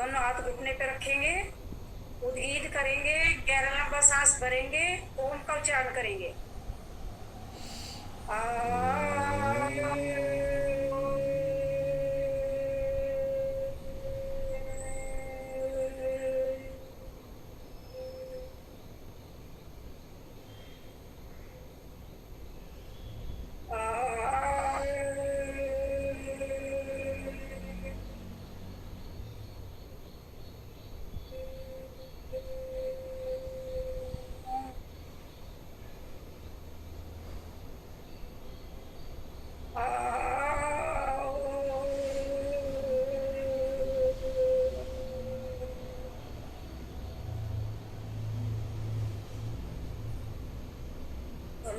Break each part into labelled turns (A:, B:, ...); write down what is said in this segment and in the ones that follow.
A: दोनों हाथ घुटने पे रखेंगे, उद्गीत करेंगे, गहरा लंबा सांस भरेंगे, ओम का उच्चारण करेंगे।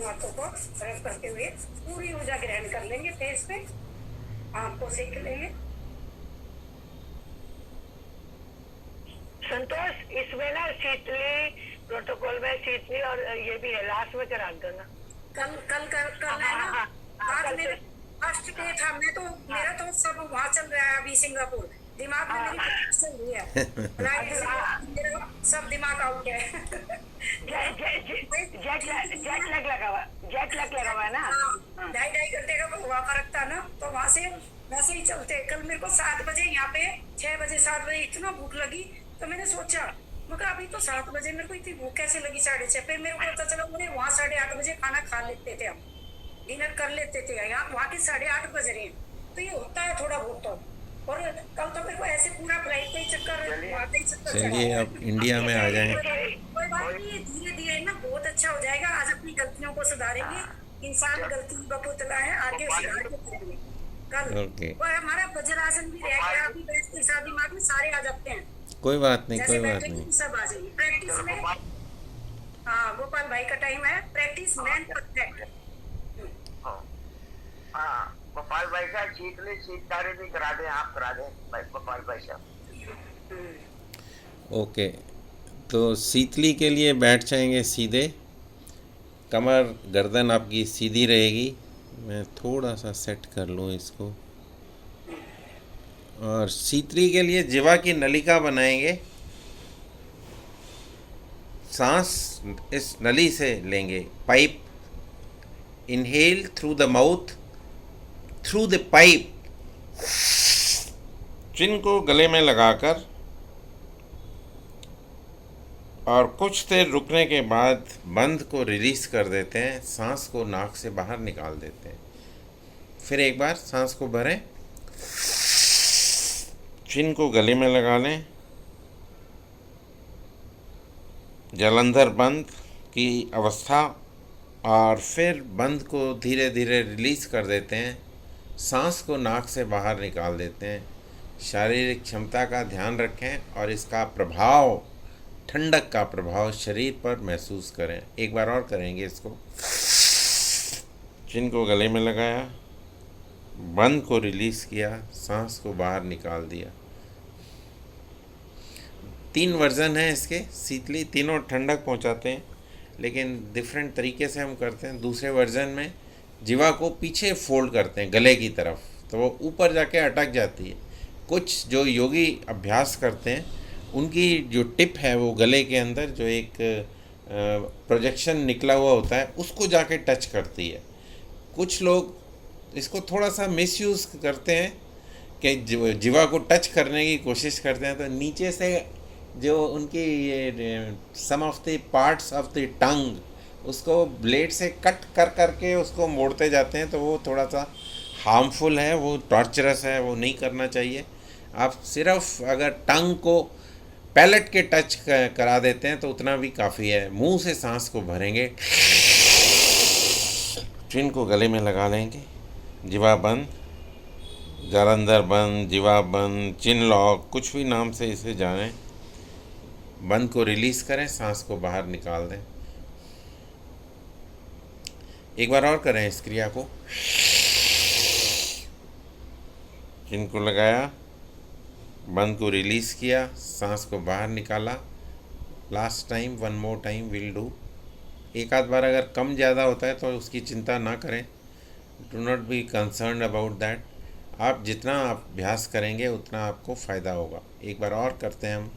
A: हाथों को रब करते हुए पूरी ऊर्जा ग्रहण कर लेंगे, फेस पे आंख को सेक लेंगे।
B: संतोष, इसमें ना शीतली प्रोटोकॉल में शीतली और ये भी है, लास्ट में करा दो ना।
A: कल है ना। आज मेरे फर्स्ट डे था, मैं तो मेरा तो सब वहाँ चल रहा है अभी सिंगापुर, दिमाग में मेरी चल रही है, मेरा सब दिमाग आउट है।
B: जेट लग लगा हुआ है ना।
A: 2.5 घंटे का वहाँ फर्क था ना, तो वहाँ से वैसे ही चलते। कल मेरे को 7 बजे यहाँ पे 6 बजे 7 बजे इतना भूख लगी, तो मैंने सोचा मगर अभी तो 7 बजे मेरे को इतनी भूख कैसे लगी 6:30। फिर मेरे को पता चला उन्हें वहाँ 8:30 बजे खाना खा लेते थे, हम डिनर कर लेते थे। यहाँ वहाँ के 8:30 बज रहे हैं, तो ये होता है थोड़ा बहुत तो। और कल तो मेरे को ऐसे पूरा फ्लाइट पे ही चक्कर।
C: चलिए अब इंडिया में आ जाएं।
A: कोई बात नहीं, धीरे धीरे ना बहुत अच्छा हो जाएगा। आज अपनी गलतियों को सुधारेंगे, इंसान गलती का पुतला है, आगे सुधार के करेंगे। कल और हमारा वज्रासन भी रह गया, अभी बैठते शादी मार्ग में सारे आ जाते हैं।
C: कोई बात नहीं,
A: जैसे
C: कोई बात
A: बैठेंगे
C: नहीं।
A: सब आ जाएंगे प्रैक्टिस में। हाँ, गोपाल भाई का टाइम है, प्रैक्टिस मैन परफेक्ट।
B: हाँ, गोपाल भाई का शीतली शीतकारी भी करा दें, आप करा दें भाई गोपाल भाई साहब।
C: ओके, तो शीतली के लिए बैठ जाएंगे सीधे, कमर गर्दन आपकी सीधी रहेगी। मैं थोड़ा सा सेट कर लूँ इसको। और शीतली के लिए जिह्वा की नलिका बनाएंगे, सांस इस नली से लेंगे, pipe. Inhale through the mouth, through the pipe. Chin को गले में लगाकर और कुछ देर रुकने के बाद बंद को रिलीज कर देते हैं, सांस को नाक से बाहर निकाल देते हैं। फिर एक बार सांस को भरें, चिन को गले में लगा लें, जलंधर बंद की अवस्था, और फिर बंद को धीरे धीरे रिलीज कर देते हैं, सांस को नाक से बाहर निकाल देते हैं। शारीरिक क्षमता का ध्यान रखें और इसका प्रभाव, ठंडक का प्रभाव शरीर पर महसूस करें। एक बार और करेंगे इसको। चिन को गले में लगाया, बंद को रिलीज़ किया, सांस को बाहर निकाल दिया। 3 वर्जन है इसके शीतली, तीनों ठंडक पहुंचाते हैं, लेकिन डिफरेंट तरीके से हम करते हैं। दूसरे वर्जन में जीवा को पीछे फोल्ड करते हैं गले की तरफ, तो वो ऊपर जाके अटक जाती है। कुछ जो योगी अभ्यास करते हैं उनकी जो टिप है वो गले के अंदर जो एक प्रोजेक्शन निकला हुआ होता है उसको जाके टच करती है। कुछ लोग इसको थोड़ा सा मिसयूज़ करते हैं कि जीवा को टच करने की कोशिश करते हैं, तो नीचे से जो उनकी ये some of the parts of the tongue उसको ब्लेड से कट कर करके उसको मोड़ते जाते हैं, तो वो थोड़ा सा हार्मफुल है, वो टॉर्चरस है, वो नहीं करना चाहिए। आप सिर्फ अगर टंग को पैलेट के टच करा देते हैं तो उतना भी काफ़ी है। मुंह से सांस को भरेंगे, चिन को गले में लगा लेंगे, जीवा बंद, जालंधर बंद, जीवा बंद, चिन लॉक, कुछ भी नाम से इसे जानें। बंद को रिलीज़ करें, सांस को बाहर निकाल दें। एक बार और करें इस क्रिया को। चिन को लगाया, बंद को रिलीज़ किया, सांस को बाहर निकाला। Last time, one more time will do. एक आध बार अगर कम ज़्यादा होता है तो उसकी चिंता ना करें, do not be concern about that. आप जितना आप अभ्यास करेंगे उतना आपको फ़ायदा होगा। एक बार और करते हैं हम।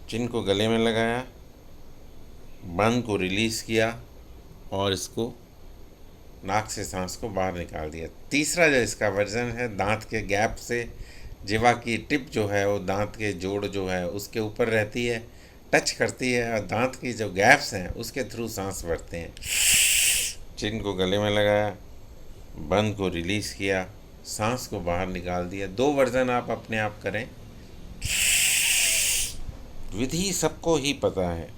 C: चिन को गले में लगाया, बंद को रिलीज़ किया और इसको नाक से सांस को बाहर निकाल दिया। तीसरा जो इसका वर्जन है, दांत के गैप से जिवा की टिप जो है वो दांत के जोड़ जो है उसके ऊपर रहती है, टच करती है और दांत की जो गैप्स हैं उसके थ्रू सांस भरते हैं। चिन को गले में लगाया, बंद को रिलीज़ किया, सांस को बाहर निकाल दिया। 2 वर्जन आप अपने आप करें। विधि सबको ही पता है,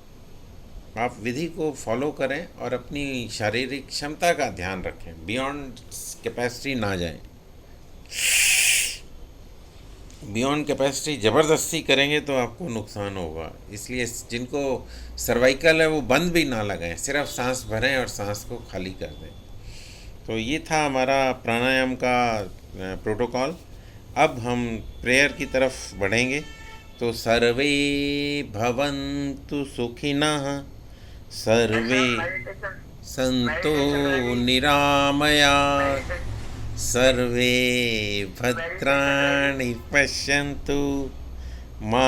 C: आप विधि को फॉलो करें और अपनी शारीरिक क्षमता का ध्यान रखें, बियॉन्ड कैपेसिटी ना जाएं। बियॉन्ड कैपेसिटी ज़बरदस्ती करेंगे तो आपको नुकसान होगा। इसलिए जिनको सर्वाइकल है वो बंद भी ना लगाएं, सिर्फ सांस भरें और सांस को खाली कर दें। तो ये था हमारा प्राणायाम का प्रोटोकॉल। अब हम प्रेयर की तरफ बढ़ेंगे। तो सर्वे भवन्तु सुखिनः, सर्वे
B: मेडिटेशन
C: सन्तु निरामयाः, सर्वे भद्राणि पश्यन्तु, मा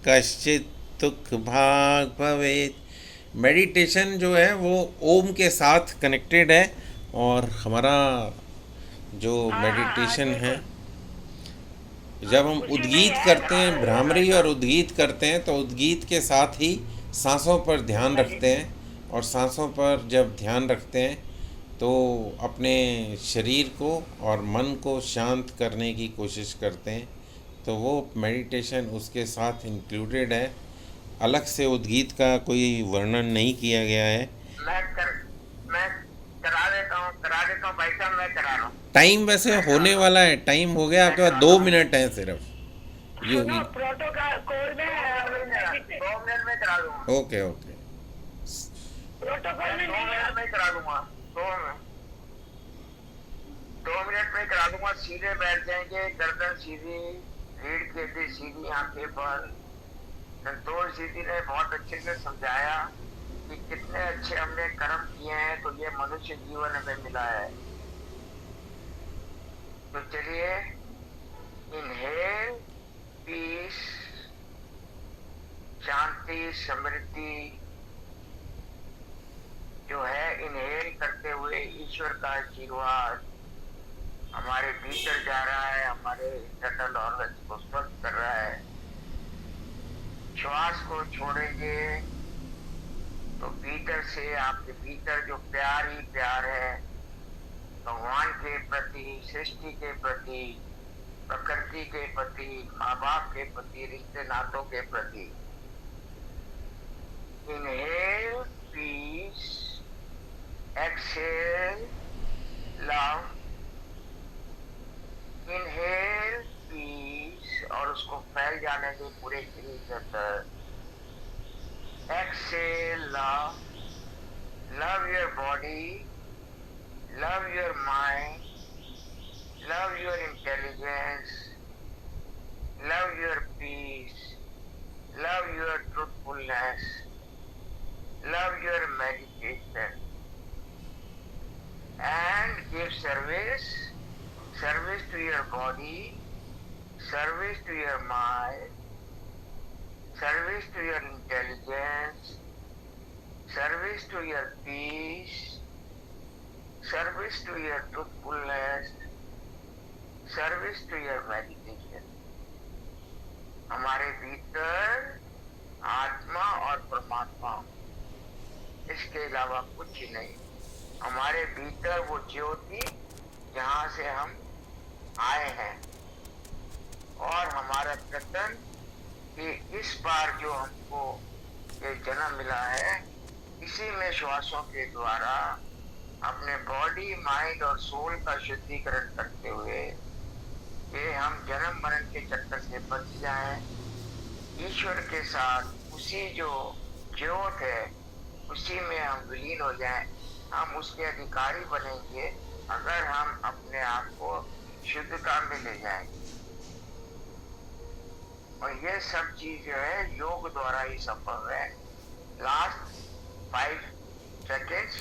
C: कश्चित् दुःखभाग् भवेत्। मेडिटेशन जो है वो ओम के साथ कनेक्टेड है और हमारा जो मेडिटेशन है, जब हम उद्गीत करते हैं, भ्रामरी और उद्गीत करते हैं तो उद्गीत के साथ ही सांसों पर ध्यान रखते हैं और सांसों पर जब ध्यान रखते हैं तो अपने शरीर को और मन को शांत करने की कोशिश करते हैं। तो वो मेडिटेशन उसके साथ इंक्लूडेड है। अलग से उद्गीत का कोई वर्णन नहीं किया गया है।
B: मैं करा देता हूँ भाई साहब, मैं करा रहा हूँ।
C: टाइम वैसे होने वाला है, टाइम हो गया आपके पास 2 मिनट है सिर्फ।
A: सुनो, प्रोटोकॉल में
B: 2 मिनट में करा दूंगा।
C: ओके ओके,
A: प्रोटोकॉल में
B: 2
A: नहीं
B: मिनट में करा दूंगा। 2 मिनट में करा दूंगा। सीधे बैठ जाएंगे, गर्दन सीधी, रीढ़ की हड्डी सीधी, आंखें बंद। संतोष जी ने बहुत अच्छे से समझाया कि कितने अच्छे हमने कर्म किए हैं तो ये मनुष्य जीवन हमें मिला है। तो चलिए, इनहेल पीस, शांति, समृद्धि जो है, इनहेल करते हुए ईश्वर का आशीर्वाद हमारे भीतर जा रहा है, हमारे इंटरनल ऑर्गन्स को स्वस्थ कर रहा है। श्वास को छोड़ेंगे तो भीतर से आपके भीतर जो प्यार ही प्यार है, भगवान के प्रति, सृष्टि के प्रति, प्रकृति के प्रति, माँ बाप के प्रति, रिश्ते नातों के प्रति। Inhale peace, exhale love. Inhale peace और उसको फैल जाने दे पूरे शरीर के अंदर। Exhale love, love your body, love your mind, love your intelligence, love your peace, love your truthfulness, love your meditation and give service to your body, service to your mind, service to your intelligence, service to your peace, service to your truthfulness, service to your meditation। हमारे भीतर आत्मा और परमात्मा, इसके अलावा कुछ ही नहीं। हमारे भीतर वो ज्योति जहाँ से हम आए हैं और हमारा प्रयत्न कि इस बार जो हमको ये जन्म मिला है, इसी में श्वासों के द्वारा अपने बॉडी, माइंड और सोल का शुद्धिकरण करते हुए ये हम जन्म मरण के चक्कर से बच जाएं, ईश्वर के साथ उसी जो ज्योत है उसी में हम विलीन हो जाएं। हम उसके अधिकारी बनेंगे अगर हम अपने आप को शुद्धता में ले जाएंगे। और ये सब चीज जो है योग द्वारा ही संभव है। Last 5 seconds.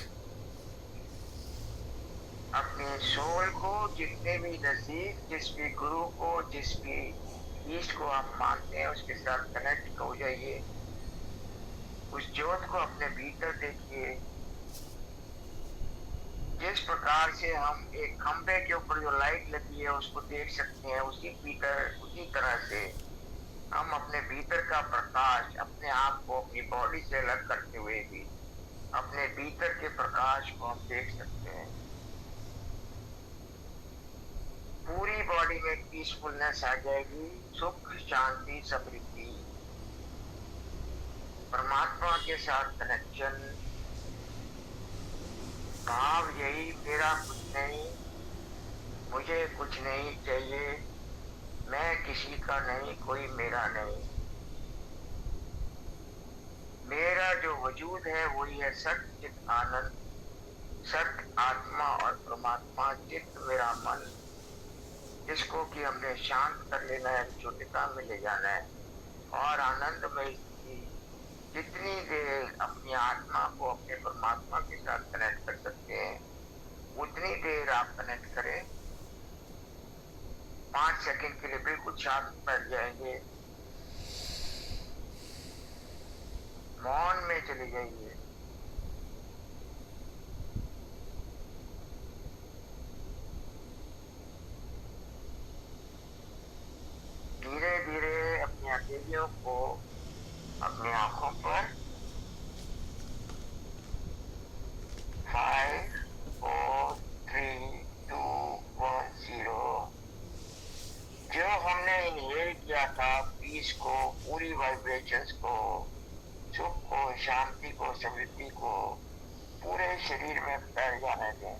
B: अपने सोल को जितने भी नजदीक, जिस भी गुरु को, जिस भी ईस्ट को आप मानते हैं, उसके साथ कनेक्ट हो जाइए। उस ज्योत को अपने भीतर देखिए। जिस प्रकार से हम एक खंबे के ऊपर जो लाइट लगी है उसको देख सकते हैं, उसी तरह से हम अपने भीतर का प्रकाश, अपने आप को अपनी बॉडी से अलग करते हुए भी अपने भीतर के प्रकाश को हम देख सकते हैं। पूरी बॉडी में पीसफुलनेस आ जाएगी, सुख, शांति, समृद्धि, परमात्मा के साथ कनेक्शन, भाव यही, मेरा कुछ नहीं, मुझे कुछ नहीं चाहिए, मैं किसी का नहीं, कोई मेरा नहीं, मेरा जो वजूद है वही है सत्य चित आनंद, सत्य आत्मा और परमात्मा, चित्त मेरा मन, जिसको कि हमने शांत कर लेना है, छोटिता में ले जाना है और आनंद में जितनी देर अपनी आत्मा को अपने परमात्मा के साथ कनेक्ट कर सकते हैं उतनी देर आप कनेक्ट करें। 5 सेकंड के लिए बिल्कुल शांत बैठ जाएंगे, मौन में चले जाइए। धीरे धीरे अपनी हथेलियों को अपनी आंखों पर 5, 4, 3, 2, 1, 0 जो हमने इनहेल किया था, पीस को, पूरी वाइब्रेशंस को, सुख को, शांति को, समृद्धि को पूरे शरीर में फैल जाने दें।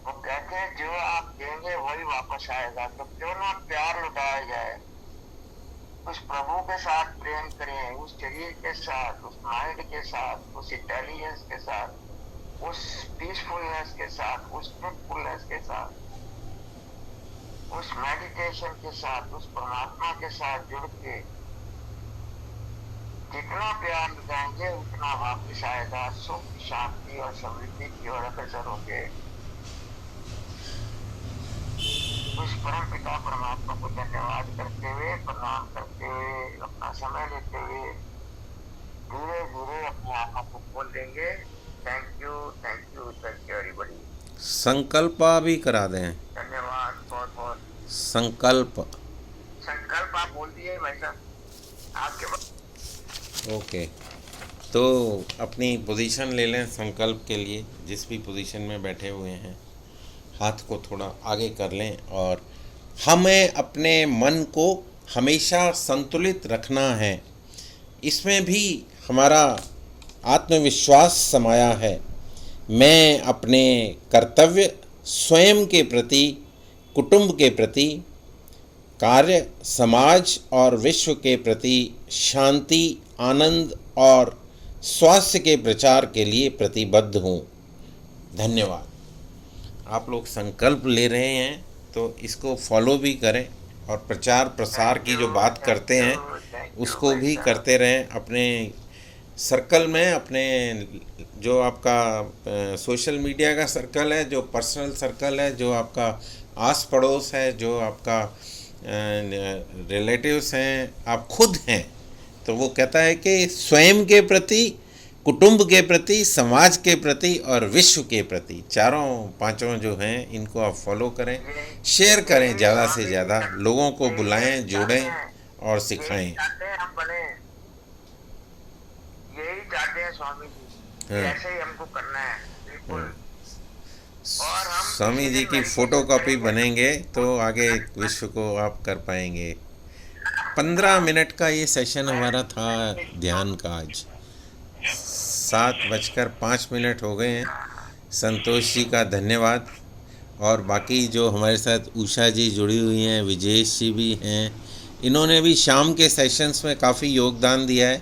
B: वो कहते हैं जो आप देंगे वही वापस आएगा, तो क्यों ना प्यार लुटाया जाए। उस प्रभु के साथ प्रेम करें, उस शरीर के साथ, उस माइंड के साथ, उस इंटेलिजेंस के साथ, उस पीसफुलनेस के साथ, उस ट्रुथफुलनेस के साथ, उस मेडिटेशन के साथ, उस परमात्मा के साथ जुड़ के जितना प्यार लगाएंगे उतना वापस आएगा, सुख, शांति और समृद्धि की ओर अग्रसर होंगे। उस परम पिता परमात्मा को धन्यवाद करते हुए, प्रणाम करते हुए, अपना समय लेते हुए धीरे धीरे अपनी आंखों को खोल देंगे। Thank you, thank you, thank you everybody.
C: संकल्प भी करा दें।
B: धन्यवाद, बहुत बहुत।
C: संकल्प
B: आप बोल दिए भाई साहब, आपके पास।
C: ओके, तो अपनी पोजीशन ले लें संकल्प के लिए। जिस भी पोजीशन में बैठे हुए हैं हाथ को थोड़ा आगे कर लें और हमें अपने मन को हमेशा संतुलित रखना है। इसमें भी हमारा आत्मविश्वास समाया है। मैं अपने कर्तव्य, स्वयं के प्रति, कुटुंब के प्रति, कार्य, समाज और विश्व के प्रति शांति, आनंद और स्वास्थ्य के प्रचार के लिए प्रतिबद्ध हूँ। धन्यवाद। आप लोग संकल्प ले रहे हैं तो इसको फॉलो भी करें और प्रचार प्रसार की जो बात करते हैं उसको भी करते रहें। अपने सर्कल में, अपने जो आपका सोशल मीडिया का सर्कल है, जो पर्सनल सर्कल है, जो आपका आस पड़ोस है, जो आपका रिलेटिव्स हैं, आप खुद हैं, तो वो कहता है कि स्वयं के प्रति, कुटुंब के प्रति, समाज के प्रति और विश्व के प्रति, चारों पांचों जो हैं इनको आप फॉलो करें, शेयर करें, ज़्यादा से ज़्यादा लोगों को बुलाएं, जोड़ें और सिखाएं।
B: यही चाहते हैं स्वामी जी, ऐसे ही हमको करना है, बिल्कुल। और हम
C: स्वामी जी की फोटोकॉपी बनेंगे तो आगे विश्व को आप कर पाएंगे। 15 मिनट का ये सेशन हमारा था ध्यान का। आज 7:05 हो गए हैं। संतोष जी का धन्यवाद। और बाकी जो हमारे साथ उषा जी जुड़ी हुई हैं, विजेश जी भी हैं, इन्होंने भी शाम के सेशंस में काफ़ी योगदान दिया है।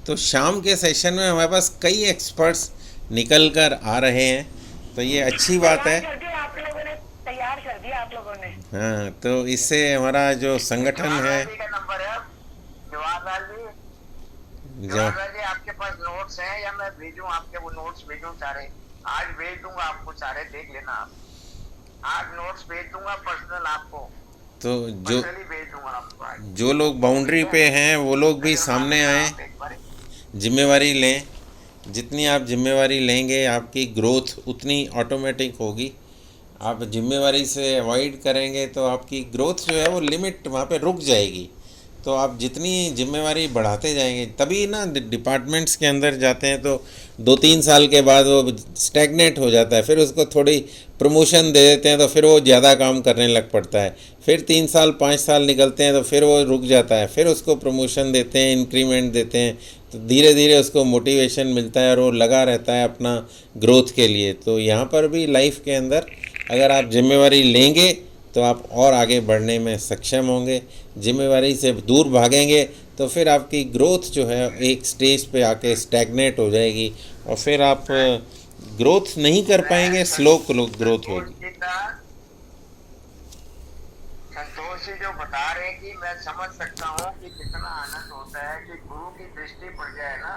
C: तो शाम के सेशन में हमारे पास कई एक्सपर्ट्स निकल कर आ रहे हैं, तो ये अच्छी बात है।
A: आप लोगों ने तैयार कर दिया, आप लोगों ने।
C: हाँ, तो इससे हमारा जो संगठन है,
B: जवाहरलाल जी आपके पास नोट्स हैं या मैं भेजूं आपके, वो नोट्स भेजूं सारे? आज भेज दूंगा आपको, सारे देख लेना आप। आज नोट्स भेज दूंगा पर्सनल आपको,
C: तो जो
B: पर्सनली भेज दूंगा आपको आज।
C: जो लोग बाउंड्री पे हैं वो लोग भी
B: नजर
C: सामने
B: मारना
C: आए,
B: आप एक बार।
C: जिम्मेवारी लें। जितनी आप जिम्मेवारी लेंगे आपकी ग्रोथ उतनी ऑटोमेटिक होगी। आप जिम्मेवारी से अवॉइड करेंगे तो आपकी ग्रोथ जो है वो लिमिट वहाँ पे रुक जाएगी। तो आप जितनी जिम्मेवारी बढ़ाते जाएंगे तभी ना डिपार्टमेंट्स के अंदर जाते हैं तो 2-3 साल के बाद वो स्टैग्नेट हो जाता है, फिर उसको थोड़ी प्रमोशन दे देते हैं तो फिर वो ज़्यादा काम करने लग पड़ता है। फिर 3 साल 5 साल निकलते हैं तो फिर वो रुक जाता है, फिर उसको प्रमोशन देते हैं, इंक्रीमेंट देते हैं, तो धीरे धीरे उसको मोटिवेशन मिलता है और वो लगा रहता है अपना ग्रोथ के लिए। तो यहाँ पर भी लाइफ के अंदर अगर आप जिम्मेवारी लेंगे तो आप और आगे बढ़ने में सक्षम होंगे। जिम्मेवारी से दूर भागेंगे तो फिर आपकी ग्रोथ जो है एक स्टेज पे आके स्टैग्नेट हो जाएगी और फिर आप ग्रोथ नहीं कर पाएंगे, स्लो ग्रोथ होगी।
B: संतोष जी जो बता रहे हैं कि मैं समझ सकता हूँ कि कितना आनंद होता है कि गुरु की दृष्टि पड़ जाए ना।